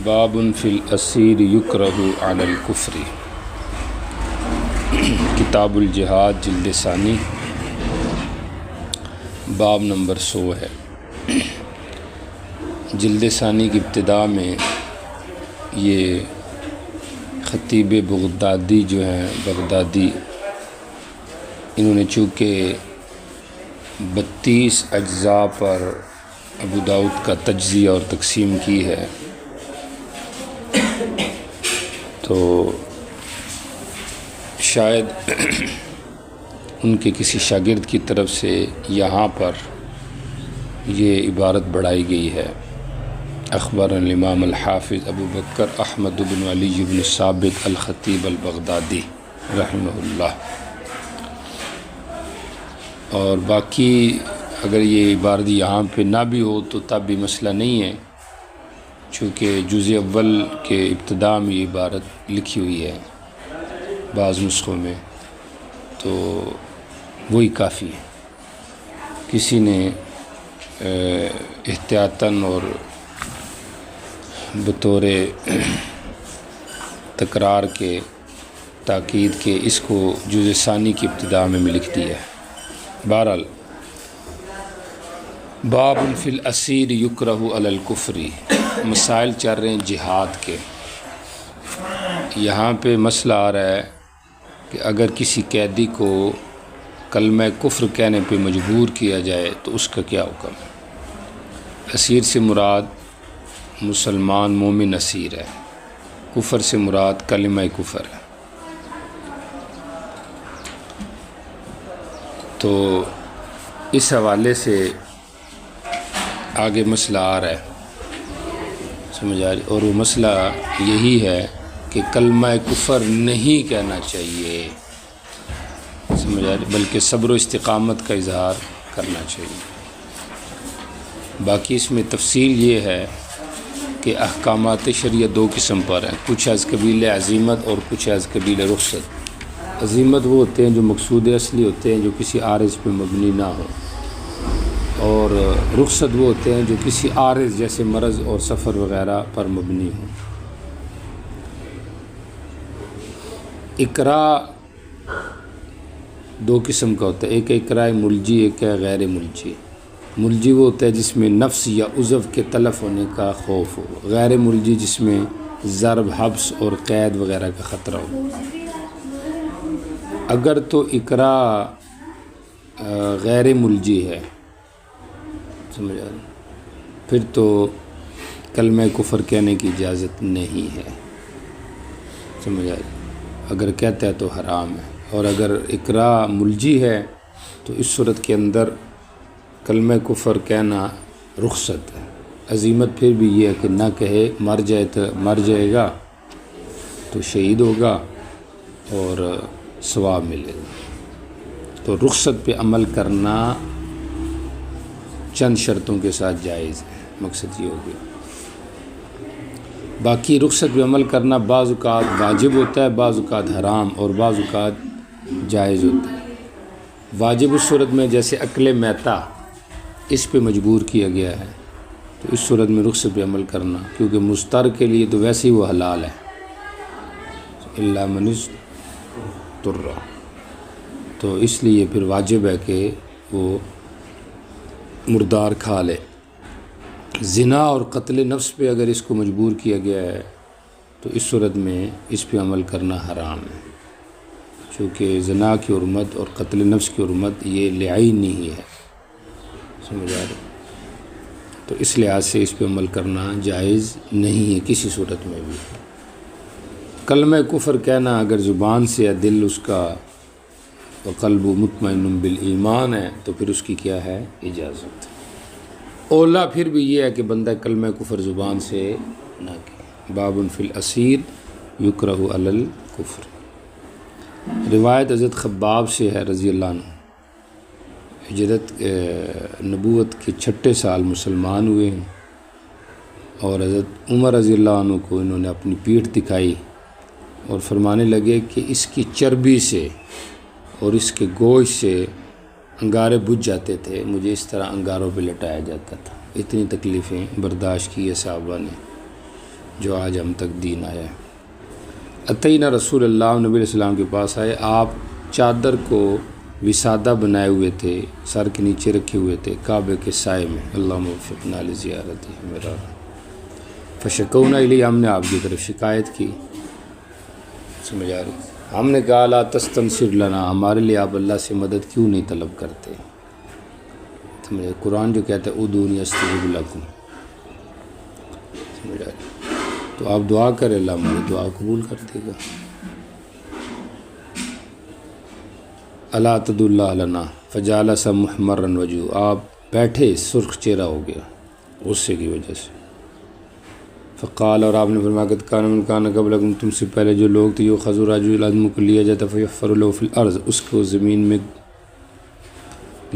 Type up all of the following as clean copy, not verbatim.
باب فی الاسیر یکرہ علی الکفر، کتاب الجہاد جلد ثانی، باب نمبر 100 ہے۔ جلد ثانی کی ابتدا میں یہ خطیب بغدادی جو ہیں بغدادی، انہوں نے چونکہ 32 اجزاء پر ابو داؤد کا تجزیہ اور تقسیم کی ہے، تو شاید ان کے کسی شاگرد کی طرف سے یہاں پر یہ عبارت بڑھائی گئی ہے۔ اخبرنا الامام الحافظ ابو بکر احمد بن علی بن ثابت الخطیب البغدادی رحمہ اللہ۔ اور باقی اگر یہ عبارت یہاں پہ نہ بھی ہو تو تب بھی مسئلہ نہیں ہے، چونکہ جزء اول کے ابتدا میں یہ عبارت لکھی ہوئی ہے بعض نسخوں میں، تو وہی کافی ہے۔ کسی نے احتیاطاً اور بطور تکرار کے تاکید کے اس کو جزء ثانی کی ابتدا میں لکھ دیا ہے۔ بہرحال باب فی الاسیر یکرہ علی الکفر، مسائل چل رہے ہیں جہاد کے۔ یہاں پہ مسئلہ آ رہا ہے کہ اگر کسی قیدی کو کلمہ کفر کہنے پہ مجبور کیا جائے تو اس کا کیا حکم ہے۔ اسیر سے مراد مسلمان مومن اسیر ہے، کفر سے مراد کلمہ کفر ہے۔ تو اس حوالے سے آگے مسئلہ آ رہا ہے، سمجھ آ رہی، اور وہ مسئلہ یہی ہے کہ کلمہ کفر نہیں کہنا چاہیے، سمجھ آ رہی، بلکہ صبر و استقامت کا اظہار کرنا چاہیے۔ باقی اس میں تفصیل یہ ہے کہ احکامات شریعت 2 قسم پر ہیں، کچھ از قبیل عزیمت اور کچھ از قبیل رخصت۔ عزیمت وہ ہوتے ہیں جو مقصود اصلی ہوتے ہیں، جو کسی عارض پہ مبنی نہ ہو، اور رخصت وہ ہوتے ہیں جو کسی عارض جیسے مرض اور سفر وغیرہ پر مبنی ہوں۔ اقرا 2 قسم کا ہوتا ہے، ایک اقرا ملجی، ایک ہے غیر ملجی۔ ملجی وہ ہوتا ہے جس میں نفس یا عضو کے تلف ہونے کا خوف ہو، غیر ملجی جس میں ضرب، حبس اور قید وغیرہ کا خطرہ ہو۔ اگر تو اقرا غیر ملجی ہے، سمجھ آ رہی، پھر تو کلمہ کفر کہنے کی اجازت نہیں ہے، سمجھ آ رہی، اگر کہتا ہے تو حرام ہے۔ اور اگر اقرا ملجی ہے تو اس صورت کے اندر کلمہ کفر کہنا رخصت ہے۔ عزیمت پھر بھی یہ ہے کہ نہ کہے، مر جائے گا تو شہید ہوگا اور ثواب ملے گا۔ تو رخصت پہ عمل کرنا چند شرطوں کے ساتھ جائز ہے، مقصد یہ ہو گیا۔ باقی رخصت پہ عمل کرنا بعض اوقات واجب ہوتا ہے، بعض اوقات حرام، اور بعض اوقات جائز ہوتا ہے۔ واجب اس صورت میں جیسے اکل میتہ، اس پہ مجبور کیا گیا ہے، تو اس صورت میں رخصت پہ عمل کرنا، کیونکہ مضطر کے لیے تو ویسے ہی وہ حلال ہے، الا من اضطر، تو اس لیے پھر واجب ہے کہ وہ مردار کھا لے۔ زنا اور قتل نفس پہ اگر اس کو مجبور کیا گیا ہے تو اس صورت میں اس پہ عمل کرنا حرام ہے، چونکہ زنا کی حرمت اور قتل نفس کی حرمت یہ لعینی ہی ہے، سمجھ آ رہی، تو اس لحاظ سے اس پہ عمل کرنا جائز نہیں ہے کسی صورت میں بھی۔ کلمہ کفر کہنا اگر زبان سے یا دل اس کا وقلب مطمئن بالایمان ہے تو پھر اس کی کیا ہے، اجازت۔ اولا پھر بھی یہ ہے کہ بندہ کلمہ کفر زبان سے نہ کہے۔ باب فی الاسیر یکرہ علی الکفر، روایت حضرت خباب سے ہے رضی اللہ عنہ، ہجرت نبوت کے 6 سال مسلمان ہوئے ہیں، اور حضرت عمر رضی اللہ عنہ کو انہوں نے اپنی پیٹھ دکھائی اور فرمانے لگے کہ اس کی چربی سے اور اس کے گوشت سے انگارے بجھ جاتے تھے، مجھے اس طرح انگاروں پہ لٹایا جاتا تھا۔ اتنی تکلیفیں برداشت کی ہے صحابہ نے، جو آج ہم تک دین آیا ہے۔ اتینا رسول اللہ، نبی علیہ السلام کے پاس آئے، آپ چادر کو وسادہ بنائے ہوئے تھے، سر کے نیچے رکھے ہوئے تھے کعبے کے سائے میں۔ اللہم وفقنا لزیارت میرا فشکونا الیہ، ہم نے آپ کی طرف شکایت کی، سمجھ آ رہی؟ ہم نے کہا لا تستنصر لنا، ہمارے لیے آپ اللہ سے مدد کیوں نہیں طلب کرتے؟ سمجھ قرآن جو کہتا ہے ادعونی استجب لکم، سمجھ آ رہی؟ تو آپ دعا کریں، اللہ ہماری دعا قبول کر دے گا۔ الا تدعوا اللہ لنا فجالس محمرا وجوہ، آپ بیٹھے سرخ چہرہ ہو گیا غصے کی وجہ سے۔ فقال، اور آپ نے فرمایا قد کان من کان قبلکم، تم سے پہلے جو لوگ تھے، یؤخذ رجل آدمی کو لیا جاتا فیحفر له فی الارض، اس کو زمین میں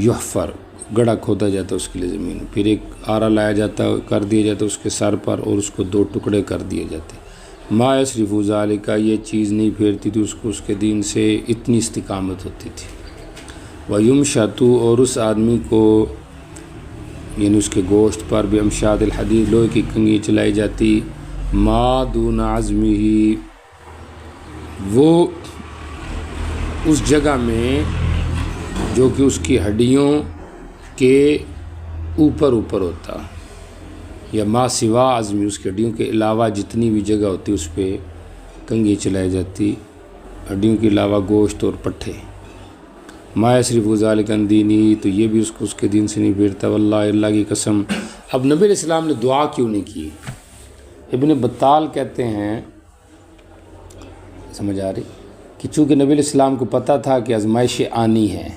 یحفر گڑھا کھودا جاتا اس کے لیے زمین، پھر ایک آرا لایا جاتا کر دیا جاتا اس کے سر پر، اور اس کو 2 ٹکڑے کر دیے جاتے۔ ما یصرف ذلک، یہ چیز نہیں پھیرتی تھی اس کو اس کے دین سے، اتنی استقامت ہوتی تھی۔ ویمشط، اور اس آدمی کو یعنی اس کے گوشت پر بھی امشاد الحدید، لوہے کی کنگھی چلائی جاتی، ما دون عظمہ، وہ اس جگہ میں جو کہ اس کی ہڈیوں کے اوپر ہوتا، یا ما سوا عظمی، اس کی ہڈیوں کے علاوہ جتنی بھی جگہ ہوتی اس پہ کنگھی چلائی جاتی، ہڈیوں کے علاوہ گوشت اور پٹھے۔ ما یصرف ذلک عن دینی، تو یہ بھی اس کو اس کے دین سے نہیں پھیرتا۔ واللہ، اللہ کی قسم۔ اب نبی علیہ السلام نے دعا کیوں نہیں کی؟ ابن بطال کہتے ہیں، سمجھ آ رہی، کہ چونکہ نبی علیہ السلام کو پتہ تھا کہ آزمائشیں آنی ہیں،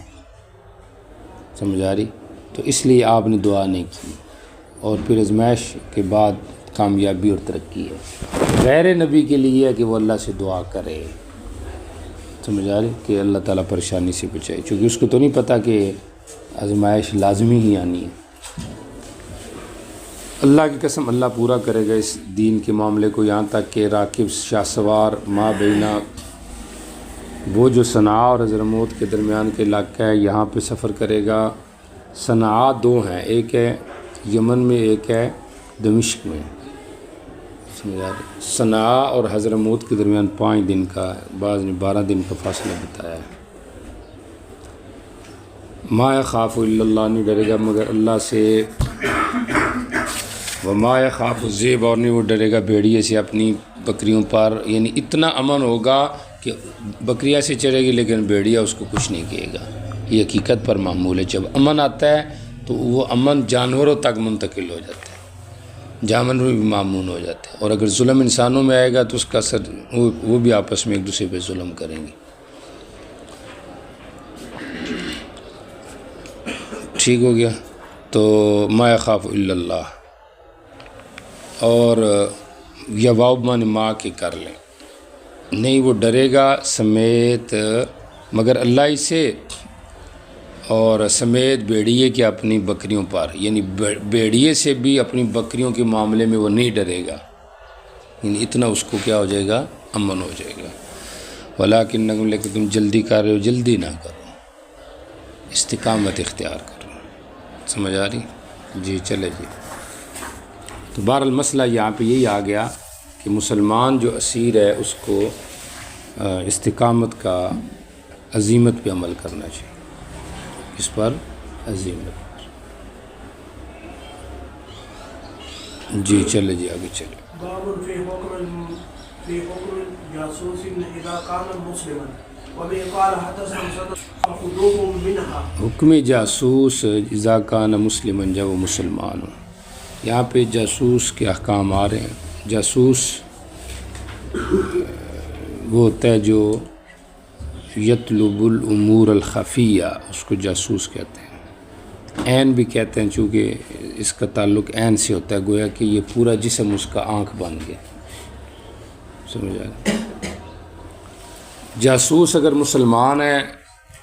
سمجھ آ رہی، تو اس لیے آپ نے دعا نہیں کی، اور پھر آزمائش کے بعد کامیابی اور ترقی ہے۔ غیر نبی کے لیے ہے کہ وہ اللہ سے دعا کرے، سمجھ آ رہی، کہ اللہ تعالیٰ پریشانی سے بچائے، چونکہ اس کو تو نہیں پتہ کہ آزمائش لازمی ہی آنی ہے۔ اللہ کی قسم، اللہ پورا کرے گا اس دین کے معاملے کو، یہاں تک کہ راکب شاہ سوار ما بینا، وہ جو صنعاء اور حضرموت کے درمیان کے علاقہ ہے، یہاں پہ سفر کرے گا۔ صنعاء 2 ہیں، ایک ہے یمن میں، ایک ہے دمشق میں، سمجھا رہے۔ صنعاء اور حضرموت کے درمیان 5 دن کا، بعض نے 12 دن کا فاصلہ بتایا ہے۔ ما یخاف الا اللہ، نہیں ڈرے گا مگر اللہ سے، وما یخاف الذئب، اور نہیں وہ ڈرے گا بھیڑیے سے اپنی بکریوں پر، یعنی اتنا امن ہوگا کہ بکریاں سے چرے گی لیکن بھیڑیا اس کو کچھ نہیں کہے گا۔ یہ حقیقت پر معمول ہے، جب امن آتا ہے تو وہ امن جانوروں تک منتقل ہو جاتا ہے، جانور بھی معمون ہو جاتے ہیں، اور اگر ظلم انسانوں میں آئے گا تو اس کا اثر وہ بھی آپس میں ایک دوسرے پہ ظلم کریں گے۔ ٹھیک ہو گیا، تو ما یخاف الا اللہ، اور یا واؤبان ماں کے کر لیں، نہیں وہ ڈرے گا سمیت مگر اللہ ہی سے، اور سمیت بھیڑیے کے اپنی بکریوں پر، یعنی بھیڑیے سے بھی اپنی بکریوں کے معاملے میں وہ نہیں ڈرے گا، یعنی اتنا اس کو کیا ہو جائے گا، امن ہو جائے گا۔ ولیکن، لیکن تم جلدی کر رہے ہو، جلدی نہ کرو، استقامت اختیار کرو، سمجھ آ رہی؟ جی چلے جی۔ تو بہرحال مسئلہ یہاں پہ یہی آ گیا کہ مسلمان جو اسیر ہے اس کو استقامت کا، عزیمت پہ عمل کرنا چاہیے، اس پر عزیمت۔ جی چلے جی آگے چلے۔ باب في حكم جاسوس اذا كان مسلما وبه قال حدثنا مسدد فخذوه منها، حکم جاسوس اذا کان مسلما، جب وہ مسلمان ہو۔ یہاں پہ جاسوس کے احکام آ رہے ہیں۔ جاسوس وہ ہوتا ہے جو یطلب الامور الخفیہ، اس کو جاسوس کہتے ہیں۔ عین بھی کہتے ہیں، چونکہ اس کا تعلق عین سے ہوتا ہے، گویا کہ یہ پورا جسم اس کا آنکھ بن گیا، سمجھ آئے۔ جاسوس اگر مسلمان ہے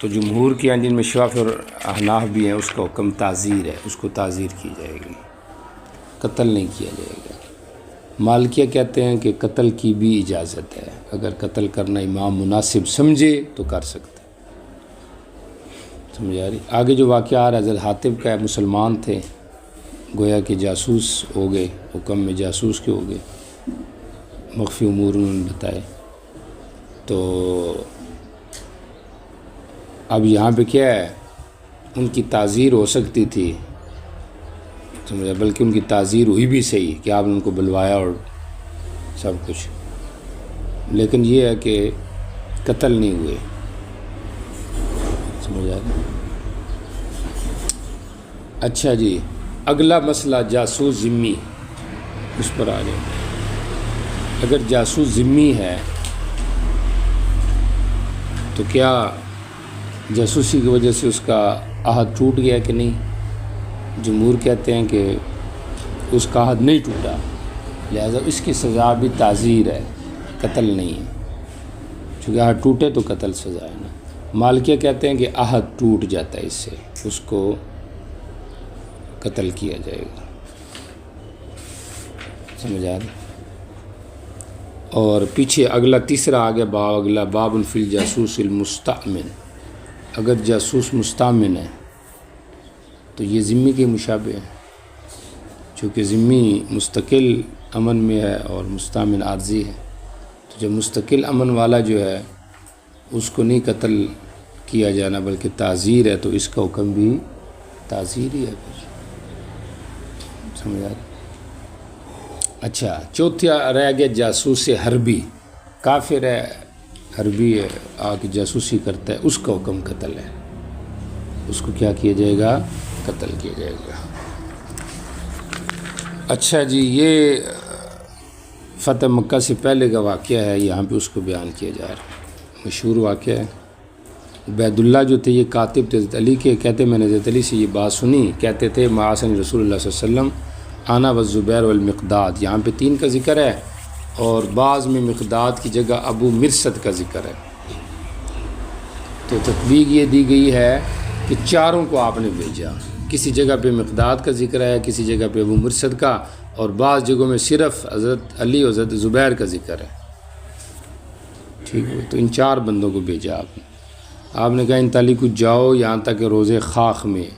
تو جمہور کی ہیں، جن میں شافعی اور احناف بھی ہیں، اس کا حکم تعزیر ہے، اس کو تعزیر کی جائے گی، قتل نہیں کیا جائے گا۔ مالکیہ کہتے ہیں کہ قتل کی بھی اجازت ہے، اگر قتل کرنا امام مناسب سمجھے تو کر سکتے، سمجھا رہی؟ آگے جو واقعہ آ رہا ہے حضرت حاتب کا ہے، مسلمان تھے، گویا کہ جاسوس ہو گئے، حکم میں جاسوس کے ہو گئے، مخفی امور انہوں نے بتائے۔ تو اب یہاں پہ کیا ہے، ان کی تعزیر ہو سکتی تھی، سمجھا، بلکہ ان کی تعزیر ہوئی بھی صحیح کہ آپ نے ان کو بلوایا اور سب کچھ، لیکن یہ ہے کہ قتل نہیں ہوئے، سمجھا۔ اچھا جی، اگلا مسئلہ جاسوس ذمی، اس پر آ جائیں۔ اگر جاسوس ذمی ہے تو کیا جاسوسی کی وجہ سے اس کا عہد ٹوٹ گیا کہ نہیں؟ جمہور کہتے ہیں کہ اس کا عہد نہیں ٹوٹا، لہذا اس کی سزا بھی تعزیر ہے، قتل نہیں ہے، چونکہ عہد ٹوٹے تو قتل سزا ہے نا۔ مالکیہ کہتے ہیں کہ عہد ٹوٹ جاتا ہے، اس سے اس کو قتل کیا جائے گا، سمجھا رہے؟ اور پیچھے اگلا تیسرا آگے باب، اگلا باب فی الجاسوس المستأمن، اگر جاسوس مستأمن ہے تو یہ ذمی کے مشابہ ہے، چونکہ ذمی مستقل امن میں ہے اور مستأمن عارضی ہے، تو جب مستقل امن والا جو ہے اس کو نہیں قتل کیا جانا بلکہ تعزیر ہے، تو اس کا حکم بھی تعزیر ہی ہے پھر، سمجھا۔ اچھا، چوتھا رہ گیا جاسوس حربی، کافر ہے، حربی ہے، آ کے جاسوسی کرتا ہے، اس کا حکم قتل ہے، اس کو کیا کیا جائے گا؟ قتل کیا جائے گا۔ اچھا جی، یہ فتح مکہ سے پہلے کا واقعہ ہے، یہاں پہ اس کو بیان کیا جا رہا ہے، مشہور واقعہ ہے۔ عبید اللہ جو تھے، یہ کاتب تھے حضرت علی کے، کہتے میں نے حضرت علی سے یہ بات سنی، کہتے تھے معاصن رسول اللہ صلی اللہ علیہ وسلم انا والزبیر والمقداد، یہاں پہ 3 کا ذکر ہے، اور بعض میں مقداد کی جگہ ابو مرثد کا ذکر ہے، تو تطبیق یہ دی گئی ہے کہ چاروں کو آپ نے بھیجا، کسی جگہ پہ مقداد کا ذکر ہے، کسی جگہ پہ ابو مرثد کا، اور بعض جگہوں میں صرف حضرت علی اور حضرت زبیر کا ذکر ہے، ٹھیک ہے؟ تو ان 4 بندوں کو بھیجا آپ نے کہا ان تعلق کو جاؤ یہاں تک کہ روز خاخ میں،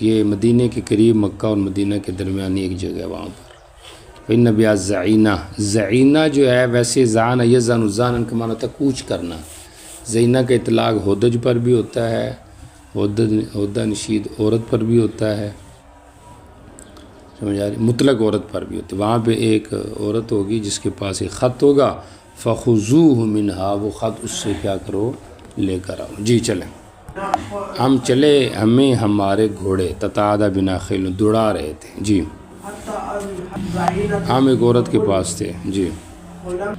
یہ مدینہ کے قریب، مکہ اور مدینہ کے درمیانی ایک جگہ ہے، وہاں پر ان نبی زعینہ، زعینہ جو ہے ویسے زان یزن زان کا معنی ہوتا ہے کوچ کرنا، زینہ کا اطلاق ہودج پر بھی ہوتا ہے، ہودہ نشید عورت پر بھی ہوتا ہے، سمجھا رہی؟ مطلق عورت پر بھی ہوتا ہے، وہاں پہ ایک عورت ہوگی جس کے پاس ایک خط ہوگا، فخذوہ منہا، وہ خط اس سے کیا کرو؟ لے کر آؤ۔ جی چلیں، ہم چلے، ہمیں ہمارے گھوڑے تتعادى بنا خیل دوڑا رہے تھے، جی ہم ایک عورت کے پاس تھے، جی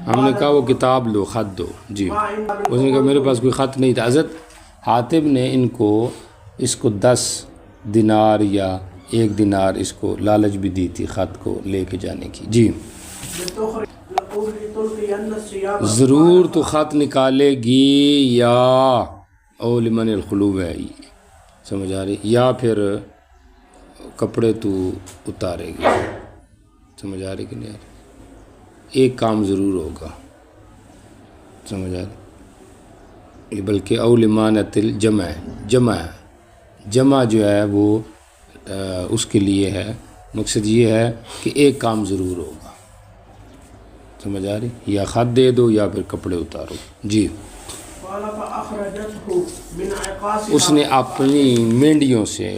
ہم نے کہا وہ کتاب لو، خط دو، جی اس نے کہا میرے پاس کوئی خط نہیں تھا۔ حضرت حاتب نے ان کو اس کو 10 دینار یا 1 دینار اس کو لالچ بھی دی تھی خط کو لے کے جانے کی، جی ضرور تو خط نکالے گی، یا او لمن القلوب ہے، سمجھ آ رہی، یا پھر کپڑے تو اتارے گی، سمجھ آ رہی کہ نہیں آ رہی؟ ایک کام ضرور ہوگا، سمجھ آ رہی، بلکہ او لمانت الجمع ہے، جمع جو ہے وہ اس کے لیے ہے، مقصد یہ ہے کہ ایک کام ضرور ہوگا، سمجھ آ رہی، یا خط دے دو یا پھر کپڑے اتارو، جی اس نے اپنی مینڈیوں سے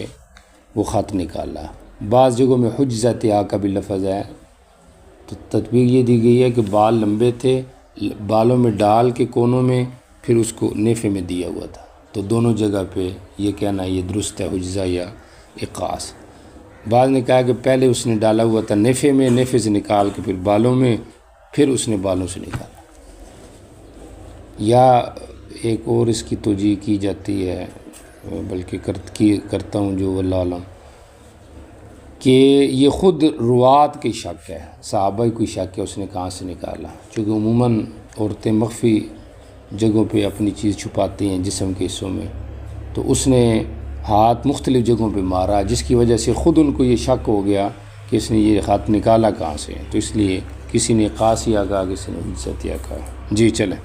وہ خط نکالا۔ بعض جگہوں میں حجزت کا بھی لفظ ہے، تو تطبیق یہ دی گئی ہے کہ بال لمبے تھے، بالوں میں ڈال کے کونوں میں پھر اس کو نیفے میں دیا ہوا تھا، تو دونوں جگہ پہ یہ کہنا یہ درست ہے، حجزہ یا اقاص۔ بعض نے کہا کہ پہلے اس نے ڈالا ہوا تھا نیفے میں، نیفے سے نکال کے پھر بالوں میں، پھر اس نے بالوں سے نکالا۔ یا ایک اور اس کی توجیہ کی جاتی ہے، بلکہ کرتا ہوں جو واللہ عالم، کہ یہ خود روات کی شک ہے، صحابہ کی شک ہے اس نے کہاں سے نکالا، چونکہ عموماً عورتیں مخفی جگہوں پہ اپنی چیز چھپاتی ہیں جسم کے حصوں میں، تو اس نے ہاتھ مختلف جگہوں پہ مارا، جس کی وجہ سے خود ان کو یہ شک ہو گیا کہ اس نے یہ ہاتھ نکالا کہاں سے، تو اس لیے کسی نے قاسیہ کہا، کسی نے حجتیہ کہا، جی چلیں۔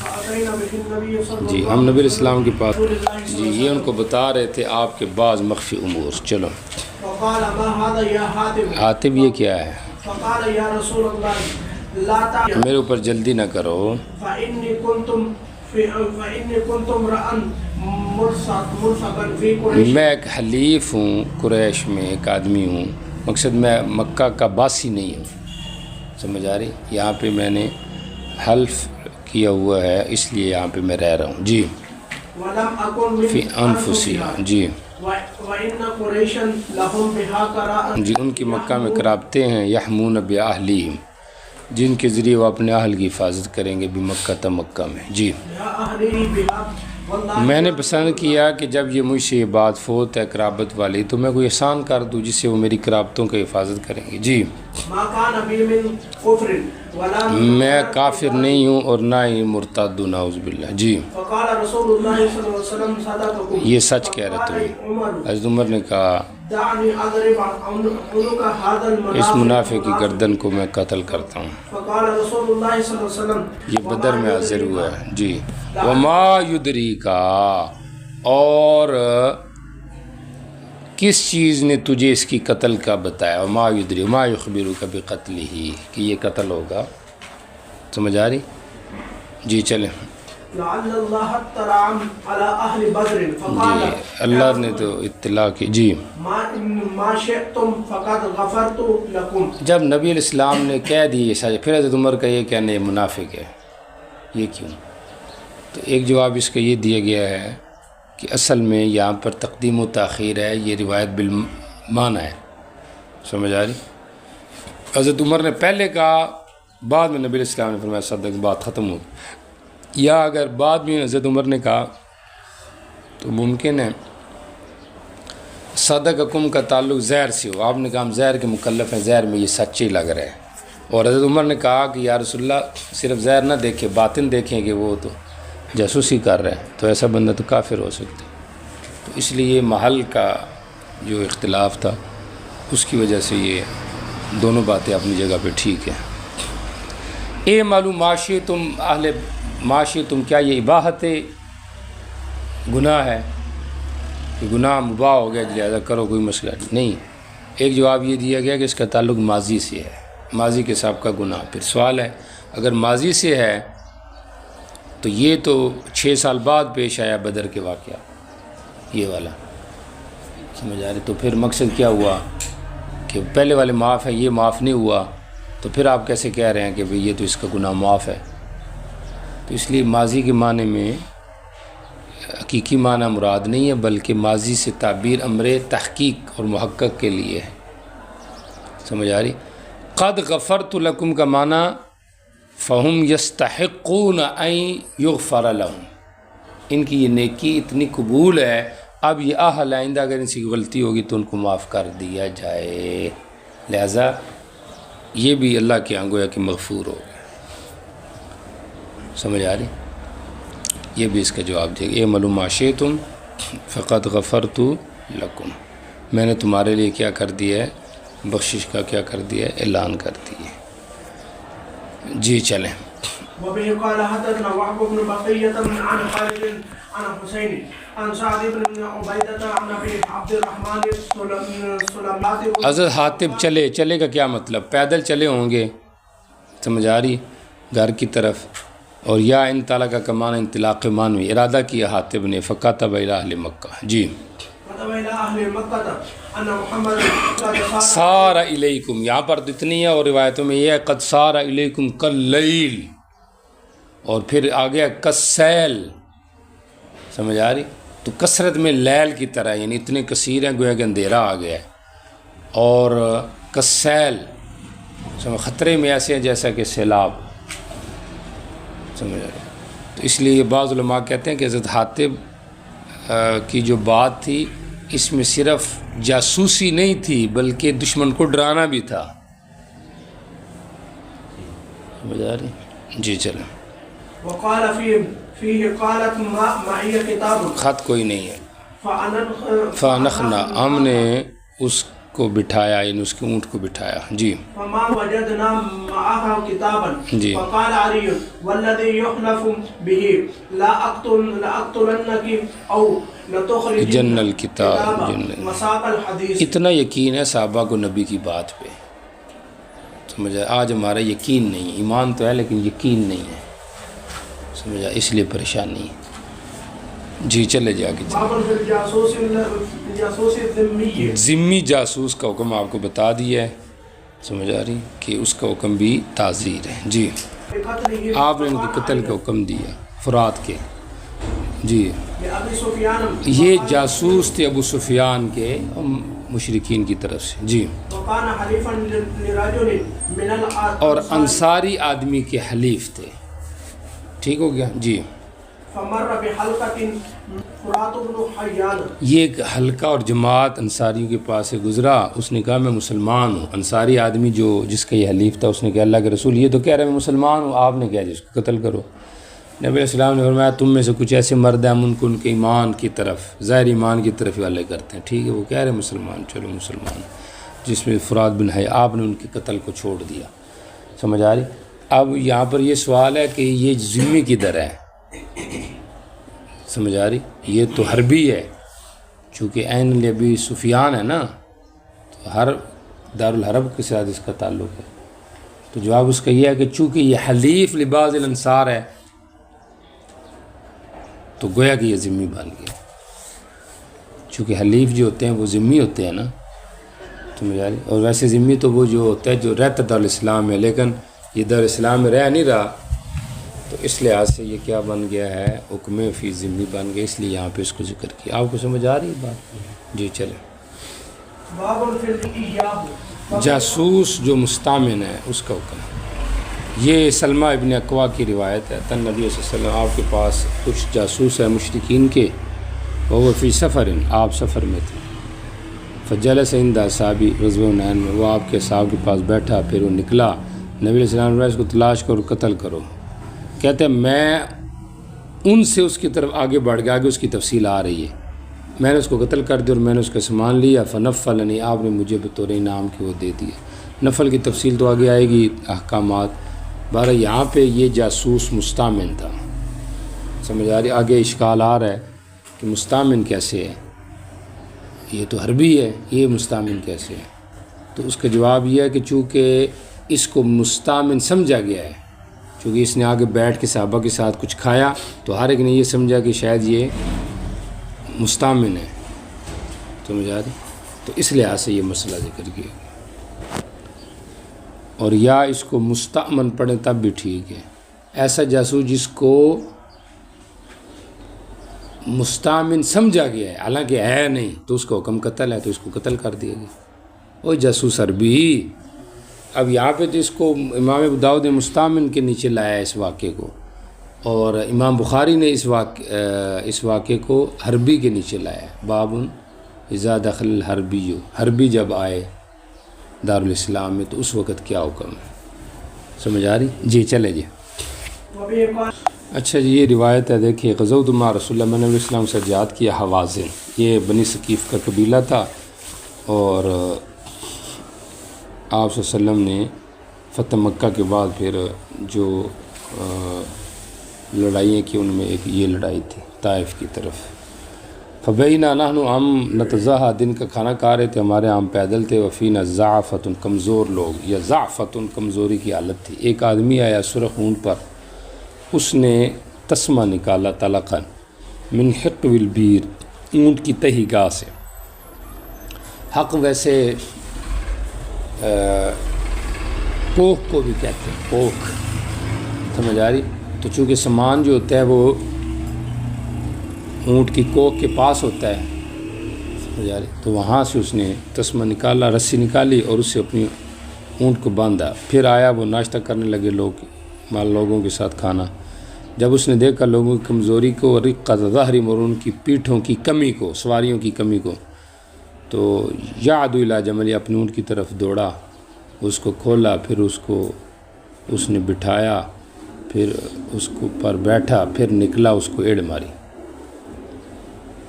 فأتينا به النبي صلى جی الله ہم نبی عليه السلام کے پاس وسلم. جی یہ ان کو بتا رہے تھے آپ کے بعض مخفی امور. چلو فقال ما هذا يا حاتم. عاطب یہ کیا ہے؟ فقال يا رسول الله لا تعجل میرے اوپر جلدی نہ کرو. فإني كنت امرأ مرفقا في قريش. میں ایک حلیف ہوں قریش میں، ایک آدمی ہوں. مقصد میں مکہ کا باسی نہیں ہوں. سمجھ آ رہی؟ یہاں پہ میں نے حلف کیا ہوا ہے، اس لیے یہاں پہ میں رہ رہا ہوں. جی ولم أكن من فی انفسها. جی وإن قريشا لهم بها قراءة. جی ان کی مکہ میں کرابتے ہیں، یحمون بأہلہم، جن کے ذریعے وہ اپنے اہل کی حفاظت کریں گے بھی مکہ تا مکہ میں. جی میں نے پسند کیا کہ جب یہ مجھ سے یہ بات فوت ہے قرابت والی تو میں کوئی احسان کر دوں جس سے وہ میری قرابتوں کی حفاظت کریں گے. جی میں کافر نہیں ہوں اور نہ ہی مرتد ہوں، نعوذ باللہ. جی یہ سچ کہہ رہے تمہیں. حضرت عمر نے کہا اس منافق کی گردن کو میں قتل کرتا ہوں. یہ بدر میں حاضر ہوا ہے. جی وما یدری کا، اور کس چیز نے تجھے اس کی قتل کا بتایا؟ وما یدری وما یخبرک بقتلہ، کہ یہ قتل ہوگا. سمجھ آ رہی؟ جی چلیں. لعل اللہ اطلع علی اہل بدر فقال جی اللہ نے تو اطلاع کی. جی ما شئتم فقد غفرت لکم. جب نبی علیہ السلام نے کہہ دی یہ سچ، پھر حضرت عمر کا یہ کہنا یہ منافق ہے، یہ کیوں؟ تو ایک جواب اس کا یہ دیا گیا ہے کہ اصل میں یہاں پر تقدیم و تاخیر ہے، یہ روایت بالمعنی ہے. سمجھ آ رہی؟ حضرت عمر نے پہلے کہا، بعد میں نبی علیہ السلام نے فرمایا صدق، بات ختم ہو. یا اگر بعد میں حضرت عمر نے کہا تو ممکن ہے صدق حکم کا تعلق زہر سے ہو. آپ نے کہا ہم زہر کے مکلف ہیں، زہر میں یہ سچی لگ رہا ہے. اور حضرت عمر نے کہا کہ یا رسول اللہ صرف زہر نہ دیکھیں، باطن دیکھیں کہ وہ تو جاسوسی کر رہا ہے، تو ایسا بندہ تو کافر ہو سکتا ہے. تو اس لیے محل کا جو اختلاف تھا اس کی وجہ سے یہ دونوں باتیں اپنی جگہ پہ ٹھیک ہیں. اے معلوم معاشی تم اہل معاشی تم، کیا یہ اباحت گناہ ہے کہ گناہ مباح ہو گیا لہٰذا کرو، کوئی مسئلہ نہیں. ایک جواب یہ دیا گیا کہ اس کا تعلق ماضی سے ہے، ماضی کے سابقہ گناہ. پھر سوال ہے اگر ماضی سے ہے تو یہ تو 6 سال بعد پیش آیا بدر کے واقعہ یہ والا. سمجھ آ رہی؟ تو پھر مقصد کیا ہوا کہ پہلے والے معاف ہے، یہ معاف نہیں ہوا، تو پھر آپ کیسے کہہ رہے ہیں کہ بھئی یہ تو اس کا گناہ معاف ہے؟ تو اس لیے ماضی کے معنی میں حقیقی معنی مراد نہیں ہے، بلکہ ماضی سے تعبیر امر تحقیق اور محقق کے لیے ہے. سمجھ آ رہی؟ قد غفرت لکم کا معنی فہم یستحقون ان یغفر لہم، ان کی یہ نیکی اتنی قبول ہے، اب یہ اہل آئندہ اگر ان سے غلطی ہوگی تو ان کو معاف کر دیا جائے، لہذا یہ بھی اللہ کے ہاں گویا کہ مغفور ہو گیا. سمجھ آ رہی؟ یہ بھی اس کا جواب دے گا. اے معلوم معاشیتم فقط غفرت لکم، میں نے تمہارے لیے کیا کر دیا ہے؟ بخشش کا کیا کر دیا ہے؟ اعلان کر دیا. جی چلیں. وبه قال حدثنا وهب بن بقية عن خالد عن حسين عن سعد بن عبيدة عن أبي عبد الرحمن السلمي. حضرت حاتب چلے کا کیا مطلب؟ پیدل چلے ہوں گے، سمجھ آ رہی؟ گھر کی طرف. اور یا ان تعالیٰ کا کمان انطلاق معنوی، ارادہ کیا حاتب نے فکتب الی اہل مکہ. جی سار الیکم، یہاں پر اتنی ہے اور روایتوں میں یہ ہے قد سار الیکم کاللیل، اور پھر آگیا کالسیل. سمجھ آ رہی؟ تو کثرت میں لیل کی طرح، یعنی اتنے کثیر ہیں گویا کہ اندھیرا آ گیا ہے. اور کالسیل خطرے میں ایسے ہیں جیسا کہ سیلاب. سمجھ آ رہی؟ تو اس لیے بعض علماء کہتے ہیں کہ حضرت حاتب کی جو بات تھی اس میں صرف جاسوسی نہیں تھی بلکہ دشمن کو ڈرانا بھی تھا. سمجھ آ رہی؟ جی چلیں. وقال فيه قالت معي كتاب، خط کوئی نہیں ہے. فانخنا، ہم نے اس کو بٹھایا، یعنی اس کے اونٹ کو بٹھایا. جی فما وجدنا معها كتابا جی. فقال علي والذي يحلف به لأقتلنك أو لتخرجن جن الکتاب مساق الحدیث. اتنا یقین ہے صحابہ کو نبی کی بات پہ، سمجھا. آج ہمارا یقین نہیں، ایمان تو ہے لیکن یقین نہیں ہے، سمجھا، اس لیے پریشانی ہے. جی چلے جا کے باب فی الجاسوس الذمی. ذمی جاسوس کا حکم آپ کو بتا دیا ہے، سمجھ آ رہی کہ اس کا حکم بھی تعزیر ہے. جی آپ نے ان کے قتل کا حکم دیا فرات کے. جی ابی سفیان یہ جاسوس تھے ابو سفیان کے مشرکین کی طرف سے. جی وکان حلیفا لرجل من اور انصاری آدمی کے حلیف تھے. ٹھیک ہو گیا. جی فمر بحلقۃ فرات بن حیان. یہ ایک حلقہ اور جماعت انصاریوں کے پاس سے گزرا، اس نے کہا میں مسلمان ہوں. انصاری آدمی جو جس کا یہ حلیف تھا اس نے کہا اللہ کے رسول یہ تو کہہ رہے میں مسلمان ہوں، آپ نے کہا جس کو قتل کرو. نبی علیہ السلام نے فرمایا تم میں سے کچھ ایسے مرد ہیں ہم ان کو ان کے ایمان کی طرف، ظاہر ایمان کی طرف والے کرتے ہیں. ٹھیک ہے، وہ کہہ رہے مسلمان، چلو مسلمان، جس میں فرات بن حی. آپ نے ان کے قتل کو چھوڑ دیا. سمجھ آ رہی. اب یہاں پر یہ سوال ہے کہ یہ ذمہ کدھر ہے؟ سمجھ آ رہی. یہ تو حربی ہے، چونکہ عین ابی سفیان ہے نا، تو ہر دارالحرب کے ساتھ اس کا تعلق ہے. تو جواب اس کا یہ ہے کہ چونکہ یہ حلیف لباس الانصار ہے تو گویا کہ یہ ذمہ بن گیا. چونکہ حلیف جو ہوتے ہیں وہ ذمہ ہوتے ہیں نا، سمجھ آ رہی. اور ویسے ذمہ تو وہ جو ہوتا ہے جو رہتا دارالاسلام میں، لیکن یہ دارالاسلام میں رہ نہیں رہا، تو اس لحاظ سے یہ کیا بن گیا ہے، حکم فی ذمہ بن گیا. اس لیے یہاں پہ اس کو ذکر کیا. آپ کو سمجھ آ رہی ہے بات؟ جی چلیں. باب فی الایاب. جاسوس جو مستامن ہے اس کا حکم. یہ سلمہ ابن اکوا کی روایت ہے. تن نبی صلی اللہ علیہ وسلم آپ کے پاس کچھ جاسوس ہیں مشرکین کے، وہ فی سفر، آپ سفر میں تھے. فجلس عند اصحابی غزوہ حنین میں، وہ آپ کے صاحب کے پاس بیٹھا، پھر وہ نکلا. نبی علیہ السلام نے اس کو تلاش کرو، قتل کرو. کہتے ہیں میں ان سے اس کی طرف آگے بڑھ گیا، آگے اس کی تفصیل آ رہی ہے. میں نے اس کو قتل کر دیا اور میں نے اس کا سامان لیا. فنفلنی، آپ نے مجھے بطور انعام کے وہ دے دیا. نفل کی تفصیل تو آگے آئے گی، احکامات. بارہ یہاں پہ یہ جاسوس مستامن تھا. سمجھ آ رہی. آگے اشکال آ رہا ہے کہ مستامن کیسے ہے، یہ تو حربی ہے، یہ مستامن کیسے ہے؟ تو اس کا جواب یہ ہے کہ چونکہ اس کو مستامن سمجھا گیا ہے، چونکہ اس نے آگے بیٹھ کے صحابہ کے ساتھ کچھ کھایا تو ہر ایک نے یہ سمجھا کہ شاید یہ مستامن ہے. سمجھ آ رہی. تو اس لحاظ سے یہ مسئلہ ذکر کیا. اور یا اس کو مستامن پڑھیں تب بھی ٹھیک ہے. ایسا جاسوس جس کو مستامن سمجھا گیا ہے حالانکہ ہے نہیں، تو اس کا حکم قتل ہے، تو اس کو قتل کر دیا گیا. وہ جاسوس عربی. اب یہاں پہ تو اس کو امام ابو داؤد نے مستامن کے نیچے لایا اس واقعے کو، اور امام بخاری نے اس واقعے کو حربی کے نیچے لایا. باب اذا دخل الحربی، حربی جب آئے دارالاسلام میں تو اس وقت کیا حکم ہے. سمجھ آ رہی. جی چلے جی. اچھا جی، یہ روایت ہے، دیکھیے غزوت مع رسول اللہ، میں نے اسلام سے جہاد کیا. حوازن یہ بنی ثقیف کا قبیلہ تھا، اور آپ صلی اللہ علیہ وسلم نے فتح مکہ کے بعد پھر جو لڑائیاں کی ان میں ایک یہ لڑائی تھی طائف کی طرف. فبینا نحن، ہم نتزاہا، دن کا کھانا کھا رہے تھے، ہمارے ہم پیدل تھے. وفینا ضعفۃ، کمزور لوگ، یا ضعفۃ کمزوری کی حالت تھی. ایک آدمی آیا سرخ اونٹ پر، اس نے تسمہ نکالا طلقاً من حقو البیر، اونٹ کی تہی گاہ سے. حق ویسے کوک کو بھی کہتے ہیں، کوک. سمجھ آ رہی. تو چونکہ سامان جو ہوتا ہے وہ اونٹ کی کوک کے پاس ہوتا ہے، سمجھ آ رہی. تو وہاں سے اس نے تسمہ نکالا، رسی نکالی اور اس سے اپنی اونٹ کو باندھا. پھر آیا، وہ ناشتہ کرنے لگے لوگوں کے ساتھ کھانا. جب اس نے دیکھا لوگوں کی کمزوری کو، رقۃ ظہرہم، اور ان کی پیٹھوں کی کمی کو، سواریوں کی کمی کو، تو یعدو الی جمل، اپنے اونٹ کی طرف دوڑا، اس کو کھولا، پھر اس نے بٹھایا، پھر اس کو پر بیٹھا، پھر نکلا، اس کو ایڑ ماری.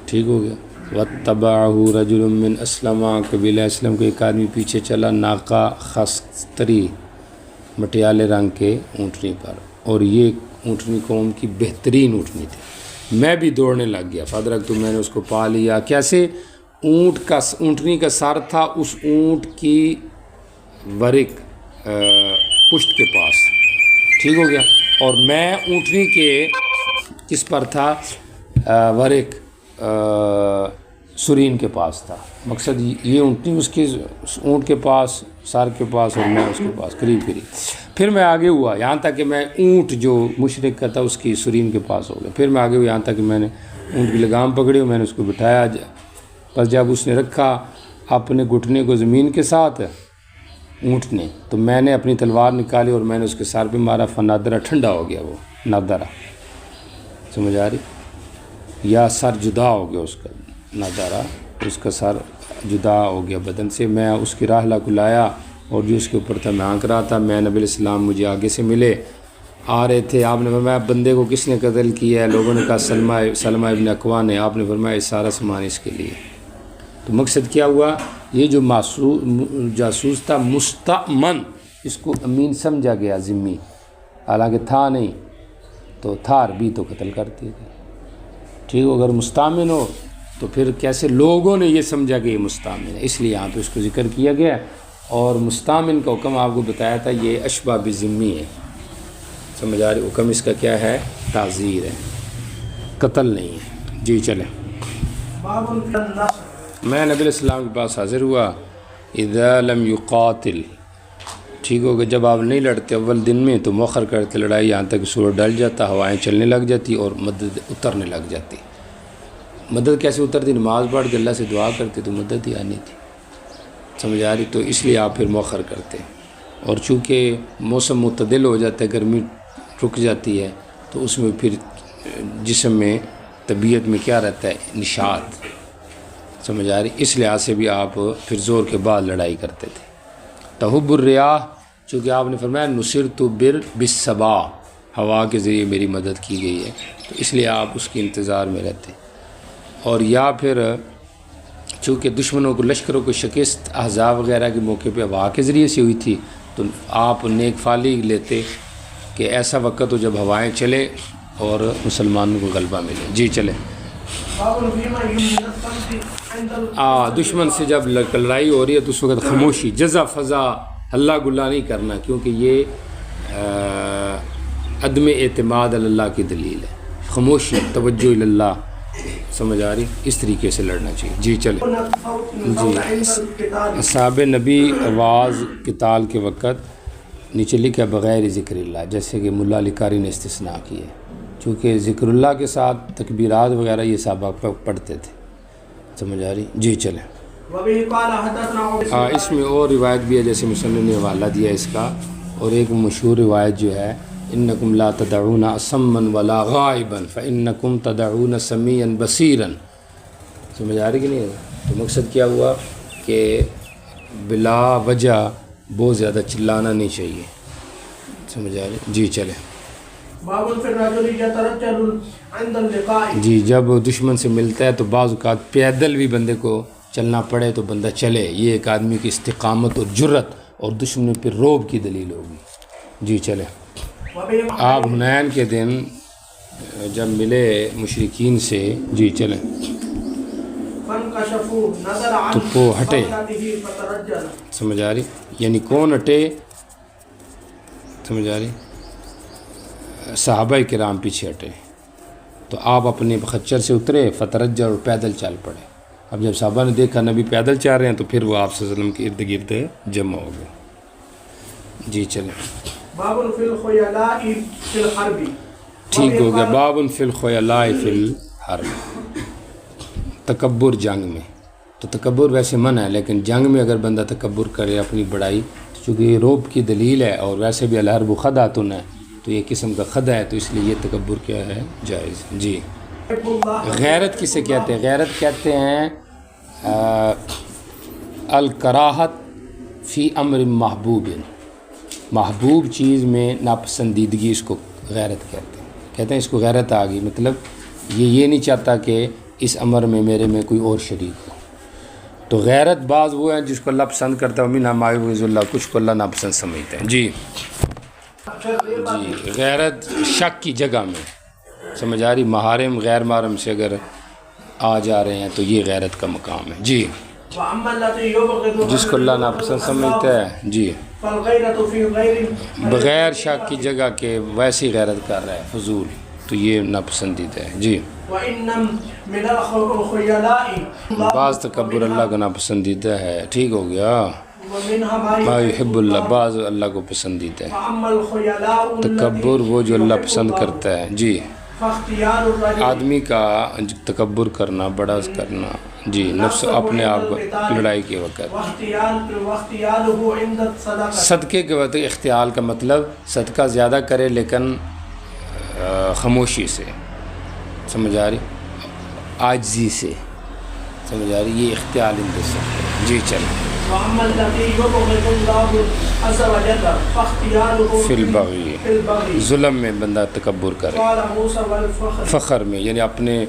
ٹھیک ہو گیا. وَاتَّبَعَهُ رَجُلٌ مِّنْ أَسْلَمَ قبیلہ اسلم کے ایک آدمی پیچھے چلا ناقہ خستری مٹیالے رنگ کے اونٹنی پر، اور یہ اونٹنی قوم کی بہترین اونٹنی تھی۔ میں بھی دوڑنے لگ گیا، فَأَدْرَكْتُ میں نے اس کو پا لیا۔ کیسے؟ اونٹنی کا سر تھا اس اونٹ کی ورک پشت کے پاس، ٹھیک ہو گیا، اور میں اونٹنی کے کس پر تھا؟ ورک سرین کے پاس تھا۔ مقصد یہ اونٹنی اس کے اونٹ کے پاس، سر کے پاس، اور میں اس کے پاس قریب قریب۔ پھر میں آگے ہوا یہاں تک کہ میں اونٹ جو مشرق کا تھا اس کی سرین کے پاس ہو گیا۔ پھر میں آگے ہوا یہاں تک کہ میں نے اونٹ کی لگام پکڑی اور میں نے اس کو بٹھایا۔ بس جب اس نے رکھا اپنے گھٹنے کو زمین کے ساتھ اونٹ نے، تو میں نے اپنی تلوار نکالی اور میں نے اس کے سر پہ مارا، فنادرہ، ٹھنڈا ہو گیا وہ نادرہ، سمجھ آ رہی؟ یا سر جدا ہو گیا اس کا، نادرہ، اس کا سر جدا ہو گیا بدن سے۔ میں اس کی راحلہ کو لایا اور جو اس کے اوپر تھا میں آنک رہا تھا۔ میں نبی علیہ السلام مجھے آگے سے ملے، آ رہے تھے۔ آپ نے فرمایا بندے کو کس نے قتل کیا ہے؟ لوگوں نے کہا سلمہ ابن اکوع نے۔ آپ نے فرمایا سارا سامان اس کے لیے۔ تو مقصد کیا ہوا؟ یہ جو جاسوس تھا مستأمن، اس کو امین سمجھا گیا، ذمہ، حالانکہ تھا نہیں، تو تھا عربی تو قتل کرتی تھی، ٹھیک ہو۔ اگر مستأمن ہو تو پھر کیسے لوگوں نے یہ سمجھا کہ یہ مستأمن ہے، اس لیے یہاں پہ اس کو ذکر کیا گیا۔ اور مستأمن کا حکم آپ کو بتایا تھا، یہ اشبہ بذمی ہے، سمجھ آ رہی؟ حکم اس کا کیا ہے؟ تعزیر ہے، قتل نہیں ہے۔ جی چلیں۔ میں نبی علیہ السلام کے پاس حاضر ہوا، اذا لم یقاتل، ٹھیک ہوگا، جب آپ نہیں لڑتے اول دن میں تو مؤخر کرتے لڑائی یہاں تک سورج ڈل جاتا، ہوائیں چلنے لگ جاتی اور مدد اترنے لگ جاتی۔ مدد کیسے اترتی؟ نماز پڑھ کے اللہ سے دعا کرتے تو مدد ہی آنی تھی، سمجھ آ رہی؟ تو اس لیے آپ پھر مؤخر کرتے، اور چونکہ موسم معتدل ہو جاتا ہے، گرمی رک جاتی ہے، تو اس میں پھر جسم میں، طبیعت میں کیا رہتا ہے؟ نشاط، سمجھ آ رہی؟ اس لحاظ سے بھی آپ پھر زور کے بعد لڑائی کرتے تھے۔ تحب الریاح، چونکہ آپ نے فرمایا نصرت بالصبا، ہوا کے ذریعے میری مدد کی گئی ہے، تو اس لیے آپ اس کے انتظار میں رہتے۔ اور یا پھر چونکہ دشمنوں کو، لشکروں کو شکست احزاب وغیرہ کے موقع پہ ہوا کے ذریعے سے ہوئی تھی، تو آپ نیک فالی لیتے کہ ایسا وقت ہو جب ہوائیں چلے اور مسلمانوں کو غلبہ ملے۔ جی چلیں۔ دشمن سے جب لڑائی ہو رہی ہے تو اس وقت خاموشی، جزا فضا، ہلہ گلہ نہیں کرنا، کیونکہ یہ عدم اعتماد اللہ کی دلیل ہے۔ خاموشی، توجہ اللہ، سمجھ آ رہی؟ اس طریقے سے لڑنا چاہیے۔ جی چلیں۔ جی، اصحاب نبی آواز قتال کے وقت نیچے لکھا بغیر ذکر اللہ، جیسے کہ ملا علی قاری نے استثناء کی ہے، چونکہ ذکر اللہ کے ساتھ تکبیرات وغیرہ یہ صحابہ پڑھتے تھے، سمجھ آ رہی؟ جی چلیں۔ اس میں اور روایت بھی ہے، جیسے مصنف نے حوالہ دیا اس کا، اور ایک مشہور روایت جو ہے، انکم لا تدعون اصما ولا غائبا فانکم تدعون سمیعا بصیرا، سمجھ آ رہی کہ نہیں؟ تو مقصد کیا ہوا کہ بلا وجہ بہت زیادہ چلانا نہیں چاہیے، سمجھ آ رہی؟ جی چلیں۔ جی، جب دشمن سے ملتا ہے تو بعض اوقات پیدل بھی بندے کو چلنا پڑے تو بندہ چلے، یہ ایک آدمی کی استقامت اور جرت اور دشمن پہ روب کی دلیل ہوگی۔ جی چلیں۔ آپ حنین کے دن جب ملے مشرکین سے، جی چلیں، تو وہ ہٹے، سمجھ آ رہی؟ یعنی کون ہٹے؟ سمجھ آ رہی؟ صحابہ کرام پیچھے ہٹے، تو آپ اپنے خچر سے اترے، فترجع، اور پیدل چل پڑے۔ اب جب صحابہ نے دیکھا نبی پیدل چل رہے ہیں تو پھر وہ آپ صلی اللہ علیہ وسلم کے ارد گرد جمع ہو گئے۔ جی چلیں۔ ٹھیک ہو گیا۔ باب فی الخیلاء فی الحرب، تکبر جنگ میں، تو تکبر ویسے منع ہے، لیکن جنگ میں اگر بندہ تکبر کرے، اپنی بڑائی، چونکہ یہ روب کی دلیل ہے، اور ویسے بھی الحرب خدعۃ ہے، تو یہ قسم کا خدع ہے، تو اس لیے یہ تکبر کیا ہے؟ جائز۔ جی۔ غیرت کسے کہتے ہیں؟ غیرت کہتے ہیں الکراہت فی امر محبوب، محبوب چیز میں ناپسندیدگی، اس کو غیرت کہتے ہیں۔ کہتے ہیں اس کو غیرت آ گئی، مطلب یہ نہیں چاہتا کہ اس امر میں میرے میں کوئی اور شریک ہو۔ تو غیرت بعض وہ ہیں جس کو اللہ پسند کرتا ہے، ومنھا ما یبغض اللہ، کچھ کو اللہ ناپسند سمجھتے ہیں۔ جی غیرت شک کی جگہ میں، سمجھ آ رہی، محارم غیر محرم سے اگر آ جا رہے ہیں تو یہ غیرت کا مقام ہے۔ جی جس کو اللہ ناپسند سمجھتا ہے، جی بغیر شک کی جگہ کے ویسی غیرت کر رہا ہے فضول، تو یہ ناپسندیدہ ہے۔ جی بعض تکبر اللہ کا ناپسندیدہ ہے، ٹھیک ہو گیا، ما یحب اللہ، بعض اللہ کو پسندیدہ ہے۔ تکبر وہ جو اللہ پسند کرتا ہے۔ جی آدمی کا تکبر کرنا، بڑا کرنا، جی نفس اپنے آپ کو لڑائی کے وقت، صدقے کے وقت اختیال کا مطلب صدقہ زیادہ کرے لیکن خاموشی سے، سمجھ آ رہی، عاجزی سے، سمجھ آ رہی، یہ اختیال ان سے۔ جی چلیں، فی البغی، ظلم میں بندہ تکبر کرے، فخر میں یعنی اپنے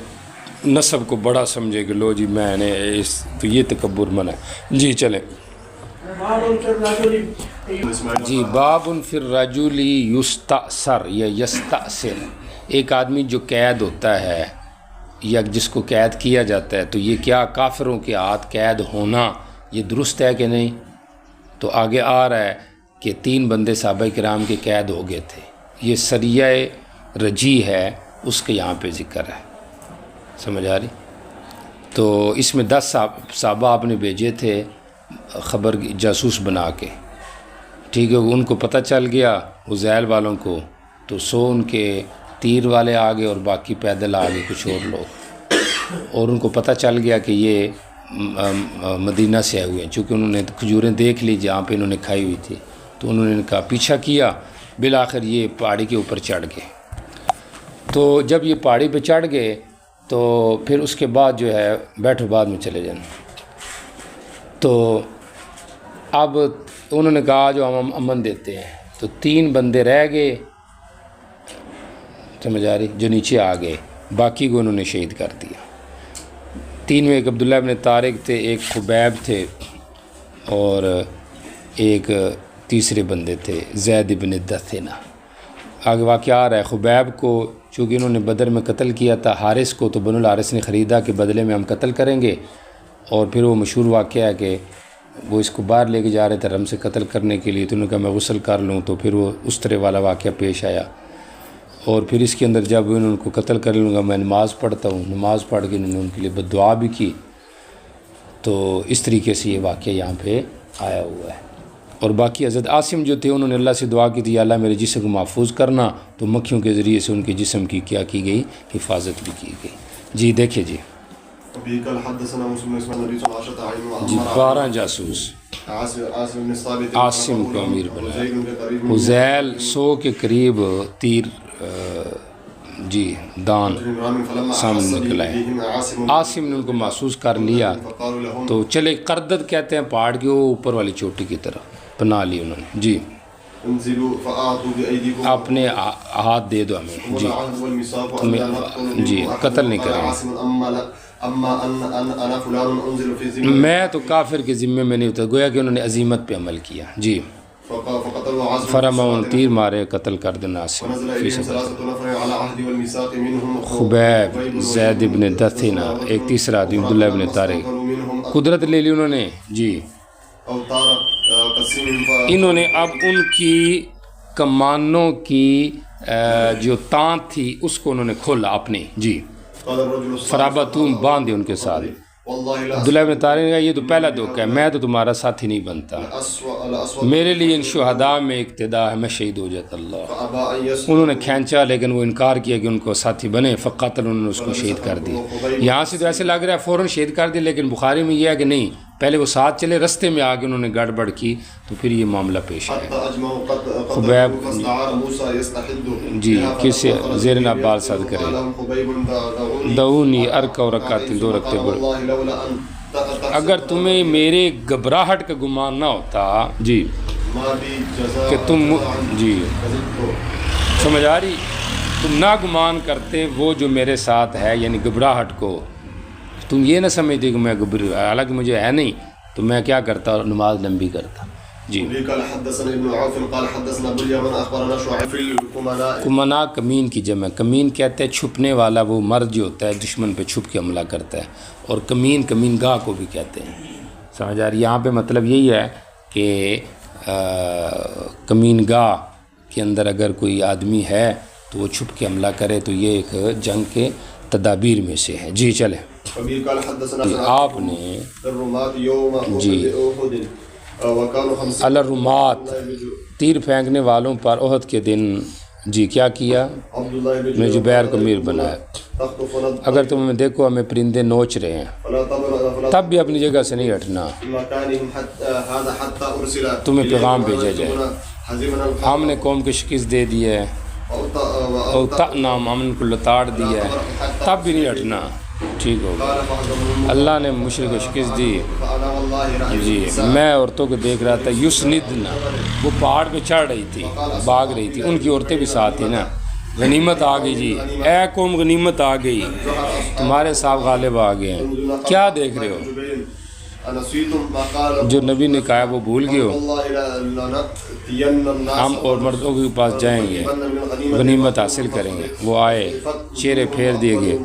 نسب کو بڑا سمجھے کہ لو جی میں نے اس، تو یہ تکبر منع ہے۔ جی چلیں، جی باب فی الرجل یستأثر یا یستأثر، ایک آدمی جو قید ہوتا ہے یا جس کو قید کیا جاتا ہے، تو یہ کیا کافروں کے ہاتھ قید ہونا یہ درست ہے کہ نہیں؟ تو آگے آ رہا ہے کہ 3 بندے صحابہ کرام کے قید ہو گئے تھے، یہ سریہ رجی ہے، اس کے یہاں پہ ذکر ہے، سمجھ آ رہی؟ تو اس میں 10 صحابہ آپ نے بھیجے تھے خبر جاسوس بنا کے، ٹھیک ہے، ان کو پتہ چل گیا عزیل والوں کو، تو 100 ان کے تیر والے آگے اور باقی پیدل آگے کچھ اور لوگ، اور ان کو پتہ چل گیا کہ یہ مدینہ سے آئے ہوئے ہیں، چونکہ انہوں نے کھجوریں دیکھ لی جہاں پہ انہوں نے کھائی ہوئی تھی، تو انہوں نے ان کا پیچھا کیا، بالآخر یہ پہاڑی کے اوپر چڑھ گئے۔ تو جب یہ پہاڑی پہ چڑھ گئے تو پھر اس کے بعد جو ہے بیٹھو بعد میں چلے جانا، تو اب انہوں نے کہا جو ہم امن دیتے ہیں، تو 3 بندے رہ گئے، سمجھ آ رہی، جو نیچے آ گئے، باقی کو انہوں نے شہید کر دیا۔ 3 میں ایک عبداللہ ابن طارق تھے، ایک خبیب تھے، اور ایک تیسرے بندے تھے زید ابن دثنہ۔ آگے واقعہ آ رہا ہے، خبیب کو چونکہ انہوں نے بدر میں قتل کیا تھا، حارث کو تو بنو الحارث نے خریدا کہ بدلے میں ہم قتل کریں گے، اور پھر وہ مشہور واقعہ ہے کہ وہ اس کو باہر لے کے جا رہے تھے رم سے قتل کرنے کے لیے، تو انہوں نے کہا میں غسل کر لوں، تو پھر وہ اس طرح والا واقعہ پیش آیا، اور پھر اس کے اندر جب انہوں ان کو قتل کر لوں گا میں نماز پڑھتا ہوں، نماز پڑھ کے انہوں نے ان کے لیے بد دعا بھی کی، تو اس طریقے سے یہ واقعہ یہاں پہ آیا ہوا ہے۔ اور باقی حضرت عاصم جو تھے انہوں نے اللہ سے دعا کی تھی، یا اللہ میرے جسم کو محفوظ کرنا، تو مکھیوں کے ذریعے سے ان کے جسم کی کیا کی گئی، حفاظت بھی کی گئی۔ جی دیکھیں جی، 12 جاسوس عاصم کو امیر بنایا، حذیل 100 کے قریب تیر جی دان سامنے نکلائے، عاصم نے ان کو محسوس کر لیا، تو چلے قردد کہتے ہیں پہاڑ کے اوپر والی چوٹی کی طرف پناہ لی انہوں نے۔ جی اپنے ہاتھ دے دو ہمیں، جی جی قتل نہیں کریں، میں تو کافر کے ذمے میں نہیں ہوتا، گویا کہ انہوں نے عزیمت پہ عمل کیا۔ جی فرماؤں تیر مارے، قتل کر دینا عاصم، خبیب، زید ابن دثنہ، ایک تیسرا آدمی عبداللہ ابن طارق، قدرت لے لی انہوں نے۔ جی انہوں نے اب ان کی کمانوں کی جو تان تھی اس کو انہوں نے کھولا اپنی، جی فرابطون باندھے ان کے ساتھ۔ عبداللہ ابن طارق نے کہا یہ تو پہلا دھوکہ ہے، میں تو تمہارا ساتھی نہیں بنتا، میرے لیے ان شہداء میں اقتدا ہے، میں شہید ہو جاتا اللہ۔ انہوں نے کھینچا لیکن وہ انکار کیا کہ ان کو ساتھی بنے، فقاتل، انہوں نے اس کو شہید کر دیا۔ یہاں سے تو ایسے لگ رہا ہے فوراً شہید کر دیا، لیکن بخاری میں یہ ہے کہ نہیں، پہلے وہ ساتھ چلے، رستے میں آگے انہوں نے گڑبڑ کی، تو پھر یہ معاملہ پیش آیا۔ خبیب جی کس زیر نابال صد کرے، دعونی ارکع و رکعتین، 2 رکعتیں بڑھ، اگر تمہیں میرے گھبراہٹ کا گمان نہ ہوتا، جی کہ تم، جی سمجھ آ رہی، تم نہ گمان کرتے وہ جو میرے ساتھ ہے، یعنی گھبراہٹ کو، تم یہ نہ سمجھتے کہ میں حالانکہ مجھے ہے نہیں تو میں کیا کرتا اور نماز لمبی کرتا. جی. قال حدثنا ابن عوف قال حدثنا ابو اليمن اخبرنا شعيب في الكمناء. کمنا کمین کی جمع. کمین کہتے ہیں چھپنے والا، وہ مرد جو ہوتا ہے دشمن پہ چھپ کے حملہ کرتا ہے. اور کمین گاہ کو بھی کہتے ہیں. سمجھ آ رہی؟ یہاں پہ مطلب یہی ہے کہ کمین گاہ کے اندر اگر کوئی آدمی ہے تو وہ چھپ کے حملہ کرے تو یہ ایک جنگ کے تدابیر میں سے ہے. جی چلیں. آپ نے جی الرمات تیر پھینکنے والوں پر احد کے دن جی کیا کیا؟ میں جبیر کو امیر بنایا. اگر تم ہمیں دیکھو ہمیں پرندے نوچ رہے ہیں تب بھی اپنی جگہ سے نہیں ہٹنا، تمہیں پیغام بھیجا جائے. ہم نے قوم کو شکست دے دی ہے اور نام امن کو لتاڑ دیا ہے تب بھی نہیں ہٹنا. ٹھیک ہوگا. اللہ نے مشرک کو شکست دی. جی میں عورتوں کو دیکھ رہا تھا یسندنا، وہ پہاڑ پہ چڑھ رہی تھی، بھاگ رہی تھی، ان کی عورتیں بھی ساتھ تھیں نا. غنیمت آ گئی جی، اے قوم غنیمت آ گئی، تمہارے صاحب غالب آ گئے ہیں. کیا دیکھ رہے ہو؟ جو نبی نے کہا وہ بھول گئے ہو. ہم اور مردوں کے پاس جائیں گے، غنیمت حاصل کریں گے. وہ آئے، چہرے پھیر دیے گئے.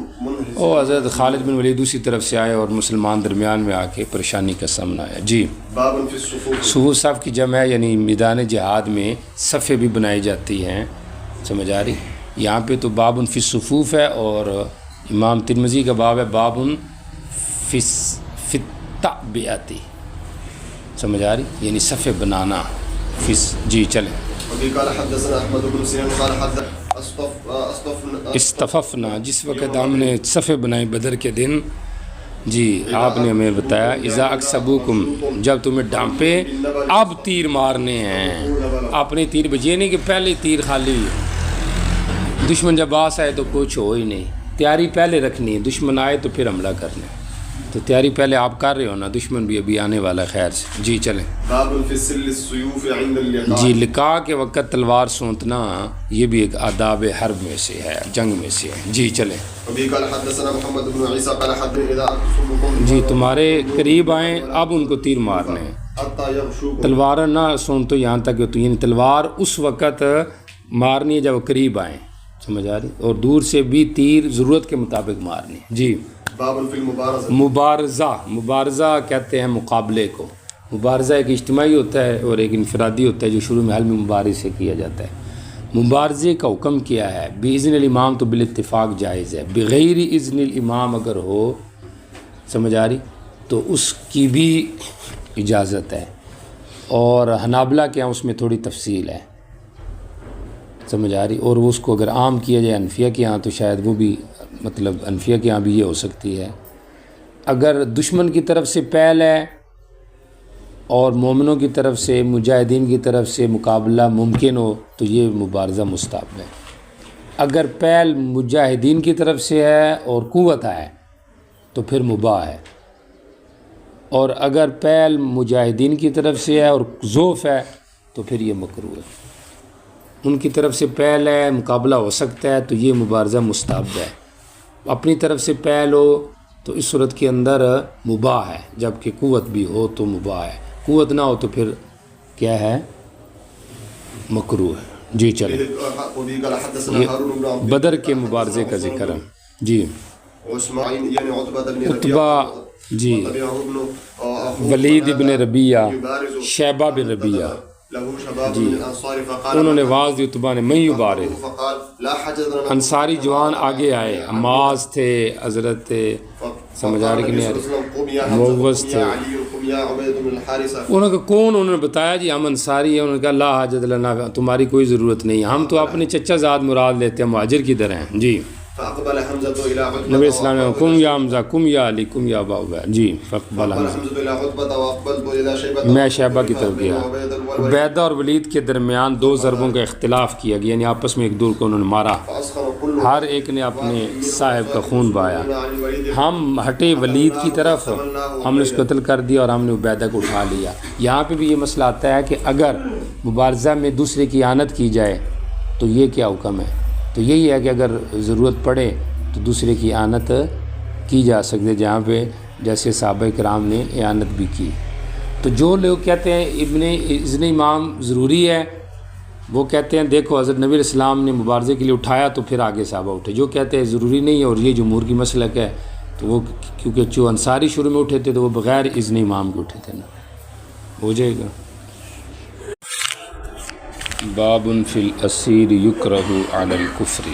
او حضرت خالد بن ولید دوسری طرف سے آئے اور مسلمان درمیان میں آ کے پریشانی کا سامنا آیا. جی صفوف صف کی جمع ہے، یعنی میدان جہاد میں صفیں بھی بنائی جاتی ہیں. سمجھ آ رہی؟ یہاں پہ تو بابٌ فی الصفوف ہے اور امام ترمذی کا باب ہے بابٌ فی التعبئۃ. سمجھ آ رہی؟ یعنی صفیں بنانا. جی چلیں. استففنا، جس وقت ہم نے صفیں بنائی بدر کے دن. جی آپ نے ہمیں بتایا اذا اکسبوکم، جب تمہیں ڈانپے اب تیر مارنے ہیں. اپنے تیر بجے نہیں کہ پہلے تیر خالی. دشمن جب آس آئے تو کچھ ہو ہی نہیں. تیاری پہلے رکھنی ہے، دشمن آئے تو پھر حملہ کرنا ہے. تو تیاری پہلے آپ کر رہے ہو نا، دشمن بھی ابھی آنے والا خیر سے. جی چلیں. جی لقاء کے وقت تلوار سونتنا یہ بھی ایک آداب حرب میں سے ہے، جنگ میں سے ہے. جی چلیں. جی تمہارے قریب آئیں اب ان کو تیر مارنے ہیں. تلوار نہ سون تو یہاں تک تو یعنی تلوار اس وقت مارنی ہے جب وہ قریب آئیں. سمجھ آ رہی؟ اور دور سے بھی تیر ضرورت کے مطابق مارنی. جی مبارزہ کہتے ہیں مقابلے کو. مبارزہ ایک اجتماعی ہوتا ہے اور ایک انفرادی ہوتا ہے جو شروع میں حلم مبارز سے کیا جاتا ہے. مبارزے کا حکم کیا ہے؟ باذن الامام تو بالاتفاق جائز ہے، بغیر اذن الامام اگر ہو، سمجھ آ رہی، تو اس کی بھی اجازت ہے. اور حنابلہ کے یہاں اس میں تھوڑی تفصیل ہے. سمجھ آ رہی؟ اور اس کو اگر عام کیا جائے انفیہ کے یہاں تو شاید وہ بھی مطلب انفیہ کے یہاں بھی یہ ہو سکتی ہے. اگر دشمن کی طرف سے پہل ہے اور مومنوں کی طرف سے، مجاہدین کی طرف سے مقابلہ ممکن ہو تو یہ مبارزہ مستحب ہے. اگر پہل مجاہدین کی طرف سے ہے اور قوت ہے تو پھر مباح ہے. اور اگر پہل مجاہدین کی طرف سے ہے اور ضعف ہے تو پھر یہ مکروہ ہے. ان کی طرف سے پہل ہے، مقابلہ ہو سکتا ہے تو یہ مبارزہ مستحب ہے. اپنی طرف سے پہل ہو تو اس صورت کے اندر مباح ہے، جبکہ قوت بھی ہو تو مباح ہے. قوت نہ ہو تو پھر کیا ہے؟ مکروہ ہے. جی چلیں. یہ بدر کے مبارزے کا ذکر ہے. جی عتبہ، جی ولید ابن ربیعہ، شیبہ بن ربیعہ، جی انہوں نے آواز دی عتبہ نے، میں یبارز. انصاری جوان آگے آئے، عماز تھے، حضرت تھے، سمجھ آ رہی کہ نہیں آ رہی، موز تھے. انہوں نے کون؟ انہوں نے بتایا جی ہم انصاری ہیں. انہوں نے کہا لا حاجت لنا، تمہاری کوئی ضرورت نہیں، ہم تو اپنے چچا زاد مراد لیتے ہیں، مہاجر کی طرح ہیں. جی نبی اسلام نے کم یا حمزہ، کم یا علی، کم یا ابا عبید. جی فقبل میں شیبہ کی طرف گیا. عبیدہ اور ولید کے درمیان دو ضربوں کا اختلاف کیا گیا، یعنی آپس میں ایک دور کو انہوں نے مارا، ہر ایک نے اپنے صاحب کا خون بہایا. ہم ہٹے ولید کی طرف، ہم نے اس کو قتل کر دیا اور ہم نے عبیدہ کو اٹھا لیا. یہاں پہ بھی یہ مسئلہ آتا ہے کہ اگر مبارزہ میں دوسرے کی اعانت کی جائے تو یہ کیا حکم ہے؟ تو یہی ہے کہ اگر ضرورت پڑے تو دوسرے کی اعانت کی جا سکتی ہے جہاں پہ جیسے صحابہ کرام نے اعانت بھی کی. تو جو لوگ کہتے ہیں اذن امام ضروری ہے وہ کہتے ہیں دیکھو حضرت نبی علیہ السلام نے مبارزے کے لیے اٹھایا تو پھر آگے صحابہ اٹھے. جو کہتے ہیں ضروری نہیں ہے اور یہ جمہور کی مسلک ہے تو وہ کیونکہ جو انصاری شروع میں اٹھے تھے تو وہ بغیر اذن امام کے اٹھے تھے نا. ہو جائے گا. باب فی الاسیر یکرہ علی الکفر.